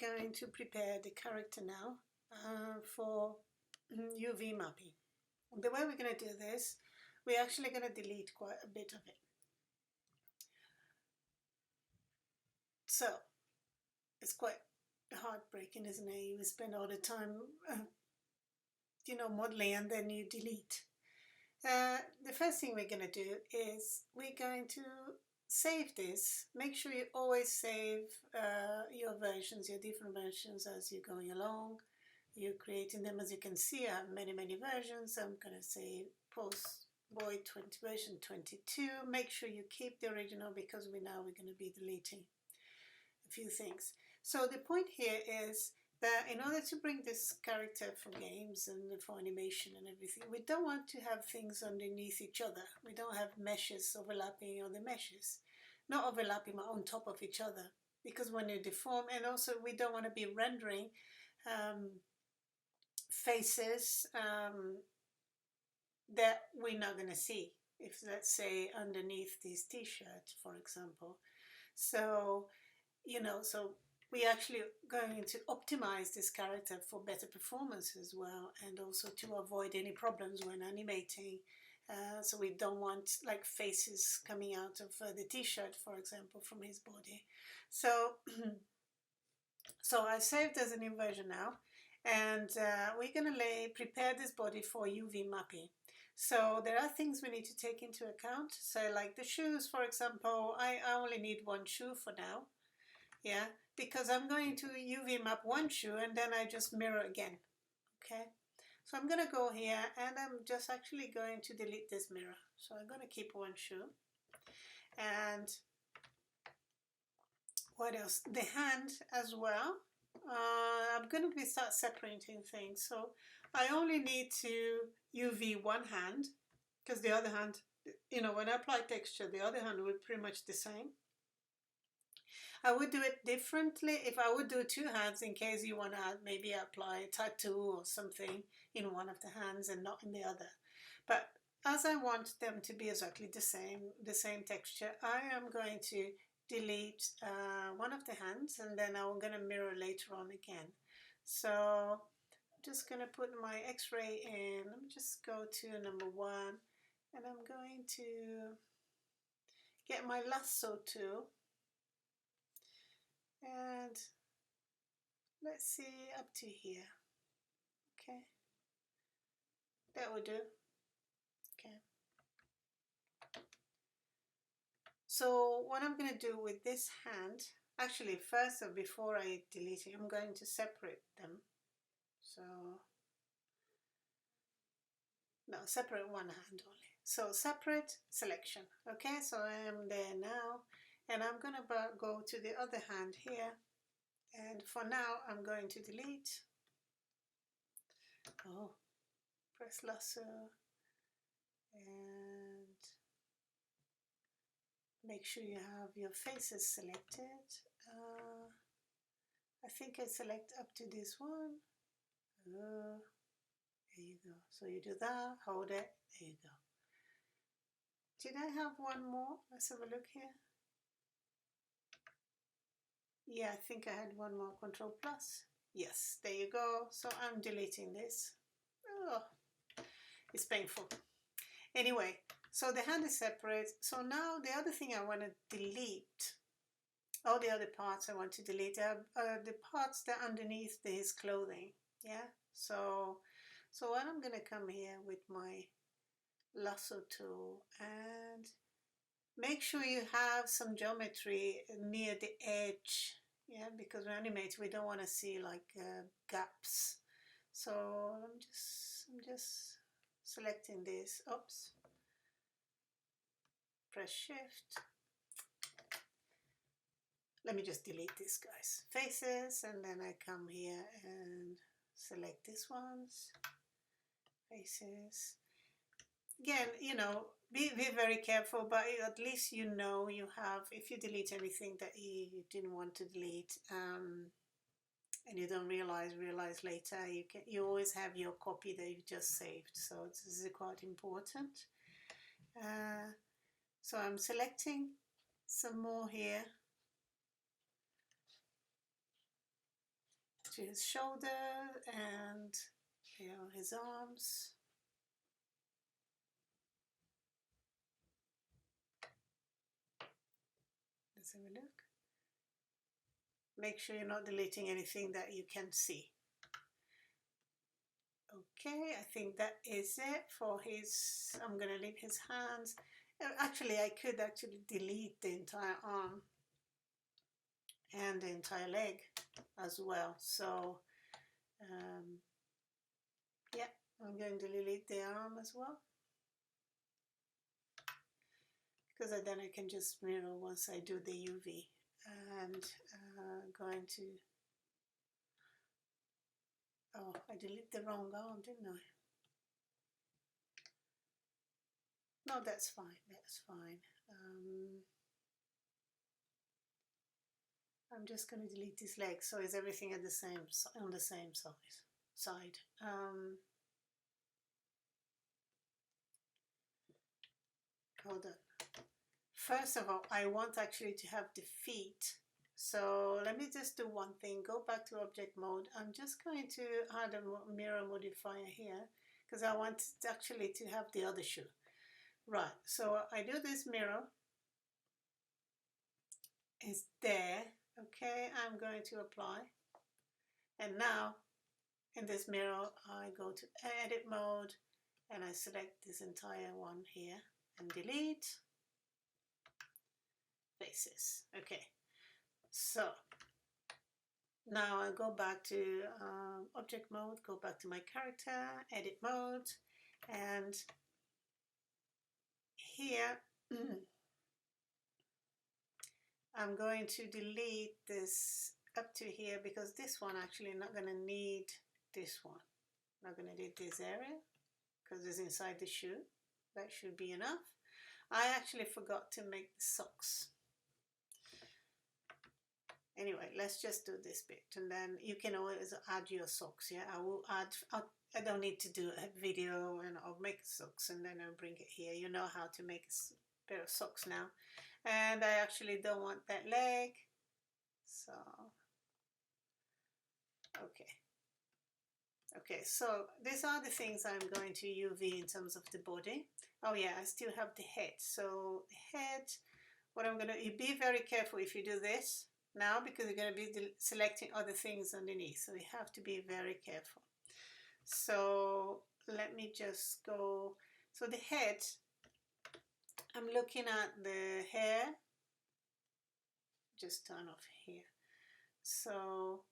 going to prepare the character now for UV mapping. The way we're going to do this, we're actually going to delete quite a bit of it. So it's quite heartbreaking, isn't it? You spend all the time, modeling, and then you delete. The first thing we're going to do is we're going to save this. Make sure you always save your versions, your different versions as you're going along. You're creating them. As you can see, I have many versions. I'm going to say Postboy version 22. Make sure you keep the original, because we're going to be deleting a few things. So the point here is that in order to bring this character for games and for animation and everything, we don't want to have things underneath each other. We don't have meshes overlapping on the meshes, not overlapping on top of each other, because when you deform, and also we don't want to be rendering faces that we're not going to see, if let's say underneath this t-shirt, for example. So so we're actually going to optimize this character for better performance as well, and also to avoid any problems when animating. So we don't want like faces coming out of the t-shirt, for example, from his body. So so I saved as a new version now, and we're going to prepare this body for UV mapping. So there are things we need to take into account. So like the shoes, for example, I only need one shoe for now. Yeah, because I'm going to UV map one shoe and then I just mirror again. Okay, so I'm going to go here and I'm just actually going to delete this mirror. So I'm going to keep one shoe. And what else? The hand as well. I'm going to start separating things. So I only need to UV one hand, because the other hand, when I apply texture, the other hand will be pretty much the same. I would do it differently if I would do two hands, in case you want to maybe apply a tattoo or something in one of the hands and not in the other. But as I want them to be exactly the same texture, I am going to delete one of the hands, and then I'm going to mirror later on again. So I'm just going to put my X-ray in. Let me just go to number 1, and I'm going to get my lasso tool. And let's see, up to here. Okay, that will do. Okay, so what I'm going to do with this hand, actually first, before I delete it, I'm going to separate them. So no, separate one hand only. So separate selection. Okay, so I am there now, and I'm going to go to the other hand here, and for now I'm going to delete. Oh, press lasso and make sure you have your faces selected. I think I select up to this one. There you go. So you do that, hold it, there you go. Did I have one more? Let's have a look here. Yeah, I think I had one more, Control Plus. Yes, there you go. So I'm deleting this. Oh, it's painful. Anyway, so the hand is separate. So now the other thing I want to delete, all the other parts I want to delete are the parts that are underneath his clothing. Yeah, so what I'm going to come here with my lasso tool and make sure you have some geometry near the edge. Yeah, because we animate, we don't want to see like gaps. So I'm just selecting this. Oops. Press Shift. Let me just delete this, guys. Faces, and then I come here and select these ones. Faces. Again, be very careful, but at least you have, if you delete anything that you didn't want to delete, and you don't realize later, you always have your copy that you've just saved. So this is quite important. So I'm selecting some more here. to his shoulder and, you know, his arms. Let's have a look. Make sure you're not deleting anything that you can see. Okay, I think that is it for his, I'm going to leave his hands. Actually, I could actually delete the entire arm and the entire leg as well. So, yeah, I'm going to delete the arm as well. Because then I can just mirror once I do the UV. And going to, oh, I deleted the wrong arm, didn't I? No, that's fine, that's fine. I'm just going to delete his leg, so is everything at the same on the same side. Hold on. First of all, I want actually to have the feet. So let me just do one thing. Go back to object mode. I'm just going to add a mirror modifier here because I want actually to have the other shoe. Right, so I do this mirror. It's there. Okay, I'm going to apply. And now in this mirror, I go to edit mode and I select this entire one here and delete faces. Okay, so now I go back to object mode, go back to my character, edit mode, and here I'm going to delete this up to here because this one actually not going to need this one. Not going to need this area because it's inside the shoe. That should be enough. I actually forgot to make the socks. Anyway, let's just do this bit and then you can always add your socks. Yeah, I will add, I don't need to do a video and I'll make socks and then I'll bring it here. You know how to make a pair of socks now. And I actually don't want that leg. So, okay. Okay, so these are the things I'm going to UV in terms of the body. Oh yeah, I still have the head. So the head, what I'm gonna, you be very careful if you do this now because you're gonna be selecting other things underneath. So you have to be very careful. So let me just go, so the head, I'm looking at the hair, just turn off here. So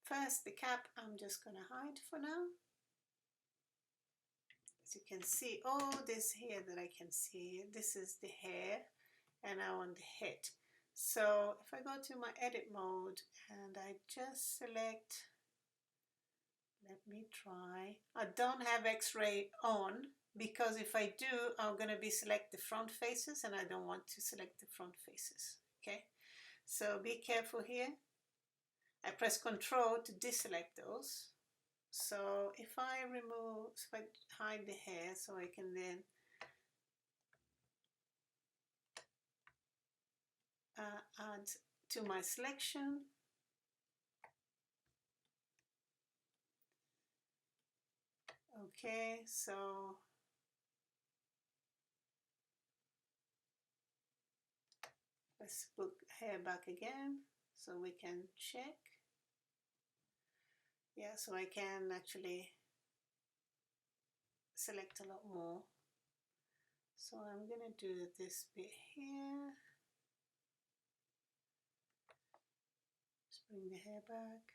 first the cap, I'm just gonna hide for now. As you can see, all this here that I can see, this is the hair and I want the head. So if I go to my edit mode and I just select, let me try, I don't have X-ray on because if I do, I'm going to be select the front faces and I don't want to select the front faces. Okay, so be careful here. I press Control to deselect those. So if I remove, if I hide the hair so I can then add to my selection. Okay, so let's put hair back again so we can check. Yeah, so I can actually select a lot more. So I'm gonna do this bit here. Just bring the hair back.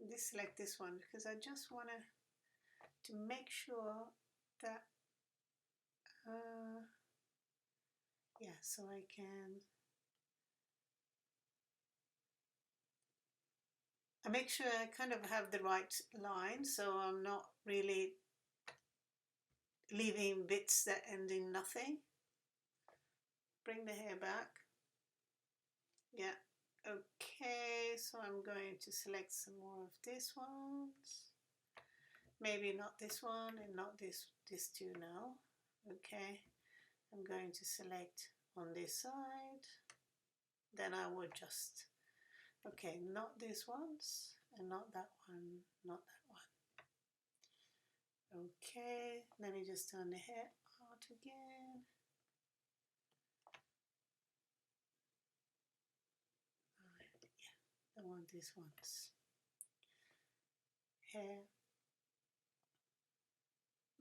Deselect this one because I just want to make sure that yeah, so I can make sure I kind of have the right line so I'm not really leaving bits that end in nothing. Bring the hair back. Yeah, okay, so I'm going to select some more of these ones. Maybe not this one and not this two now. Okay, I'm going to select on this side. Then I would just, okay, not these ones and not that one, not that one. Okay, let me just turn the hair out again. Yeah, I want these ones. Hair.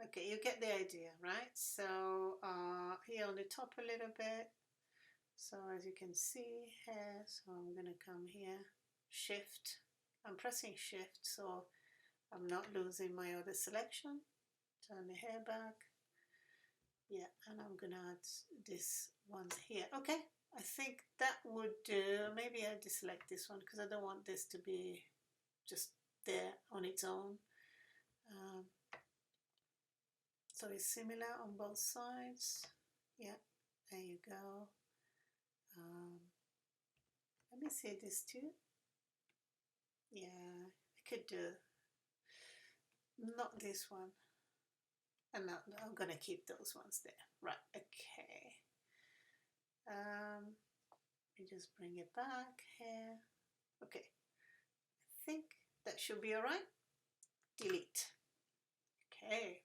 Okay, you get the idea, right? So here on the top a little bit. So as you can see, hair. So I'm gonna come here, shift. I'm pressing shift so I'm not losing my other selection. Turn the hair back. Yeah, and I'm gonna add this one here. Okay, I think that would do. Maybe I deselect this one because I don't want this to be just there on its own. So it's similar on both sides. Yeah, there you go. Let me see this too. Yeah, I could do not this one. And no, I'm gonna keep those ones there. Right, okay. Let me just bring it back here. Okay, I think that should be all right. Delete. Okay.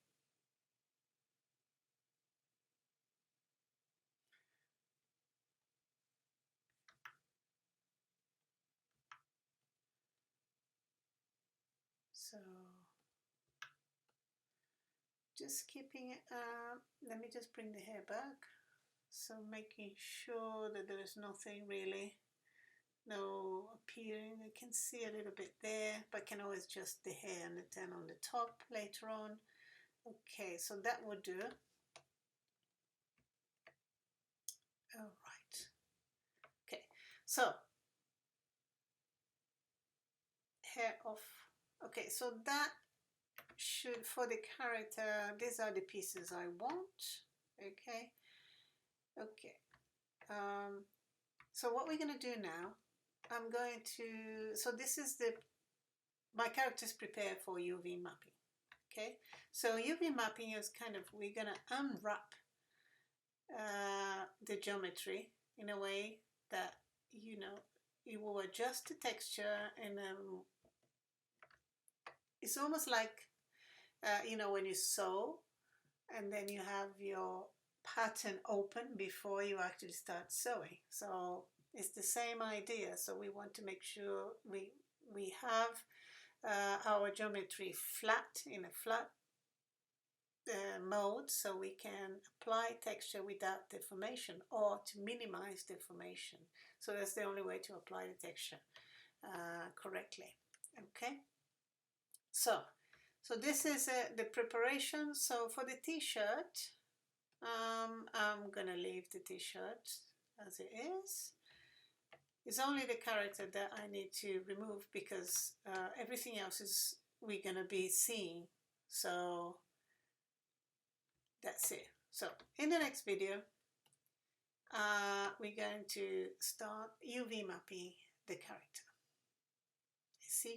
So just keeping it up. Let me just bring the hair back. So making sure that there is nothing really, no appearing. I can see a little bit there, but I can always adjust the hair and then on the top later on. Okay, so that would do. All right. Okay, so hair off. Okay, so that should, for the character, these are the pieces I want. Okay, okay. So what we're going to do now, I'm going to, so this is my character's prepared for UV mapping. Okay, so UV mapping is kind of, we're going to unwrap the geometry in a way that, you know, it will adjust the texture, and it's almost like, you know, when you sew and then you have your pattern open before you actually start sewing. So it's the same idea. So we want to make sure we have our geometry flat, in a flat mode, so we can apply texture without deformation or to minimize deformation. So that's the only way to apply the texture correctly. Okay, so this is the preparation. So for the t-shirt, I'm gonna leave the t-shirt as it is. It's only the character that I need to remove because everything else is we're gonna be seeing. So that's it. So in the next video, we're going to start UV mapping the character. See you.